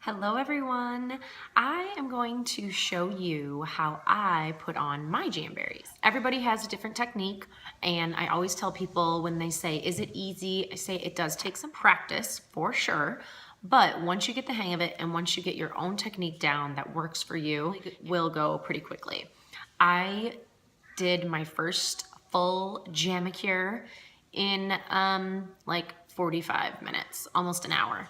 Hello everyone. I am going to show you how I put on my jamberries. Everybody has a different technique, and I always tell people when they say, is it easy? I say it does take some practice for sure, but once you get the hang of it and once you get your own technique down that works for you, it will go pretty quickly. I did my first full jamacure in like 45 minutes, almost an hour.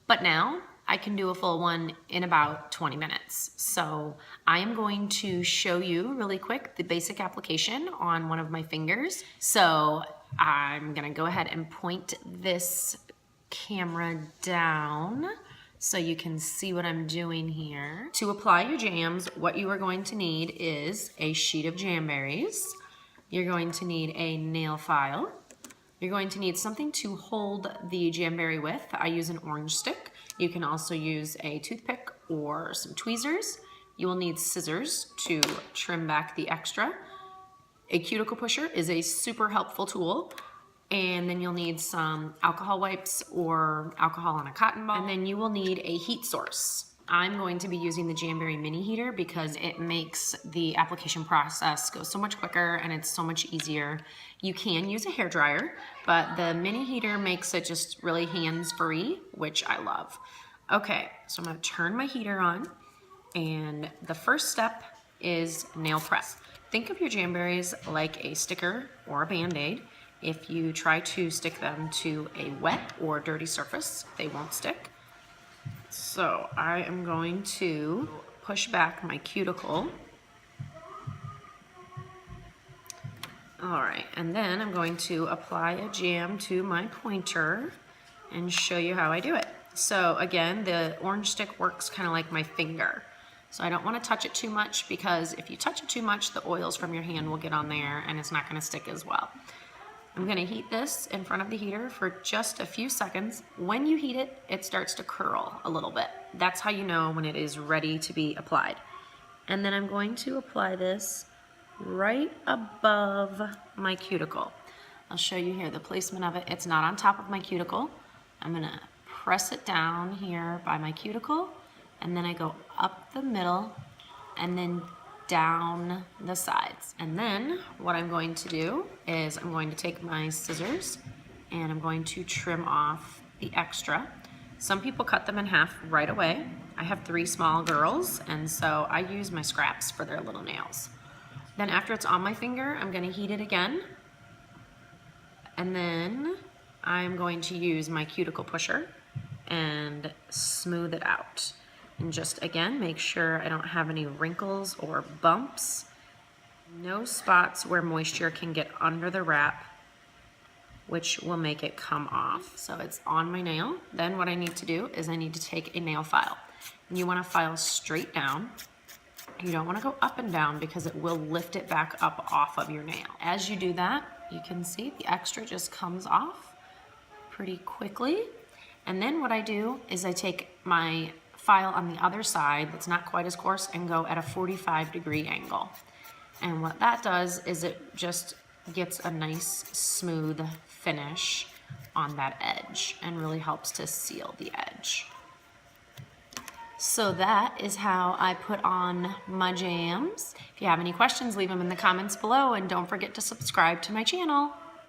But now I can do a full one in about 20 minutes. So I am going to show you really quick the basic application on one of my fingers. So I'm gonna go ahead and point this camera down so you can see what I'm doing here. To apply your jams, what you are going to need is a sheet of Jamberries. You're going to need a nail file. You're going to need something to hold the Jamberry with. I use an orange stick. You can also use a toothpick or some tweezers. You will need scissors to trim back the extra. A cuticle pusher is a super helpful tool. And then you'll need some alcohol wipes or alcohol on a cotton ball. And then you will need a heat source. I'm going to be using the Jamberry mini heater because it makes the application process go so much quicker and it's so much easier. You can use a hairdryer, but the mini heater makes it just really hands-free, which I love. Okay, so I'm gonna turn my heater on, and the first step is nail press. Think of your Jamberries like a sticker or a Band-Aid. If you try to stick them to a wet or dirty surface, they won't stick. So I am going to push back my cuticle. All right, and then I'm going to apply a jam to my pointer and show you how I do it. So again, the orange stick works kind of like my finger. So I don't want to touch it too much because if you touch it too much, the oils from your hand will get on there and it's not going to stick as well. I'm going to heat this in front of the heater for just a few seconds. When you heat it, it starts to curl a little bit. That's how you know when it is ready to be applied. And then I'm going to apply this right above my cuticle. I'll show you here the placement of it. It's not on top of my cuticle. I'm going to press it down here by my cuticle, and then I go up the middle and then down the sides. And then what I'm going to do is I'm going to take my scissors and I'm going to trim off the extra. Some people cut them in half right away. I have 3 small girls, and so I use my scraps for their little nails. Then after it's on my finger, I'm going to heat it again, and then I'm going to use my cuticle pusher and smooth it out. And just again, make sure I don't have any wrinkles or bumps. No spots where moisture can get under the wrap, which will make it come off. So it's on my nail. Then what I need to do is I need to take a nail file. And you want to file straight down. You don't want to go up and down because it will lift it back up off of your nail. As you do that, you can see the extra just comes off pretty quickly. And then what I do is I take my file on the other side that's not quite as coarse and go at a 45-degree angle. And what that does is it just gets a nice smooth finish on that edge and really helps to seal the edge. So that is how I put on my jams. If you have any questions, leave them in the comments below, and don't forget to subscribe to my channel.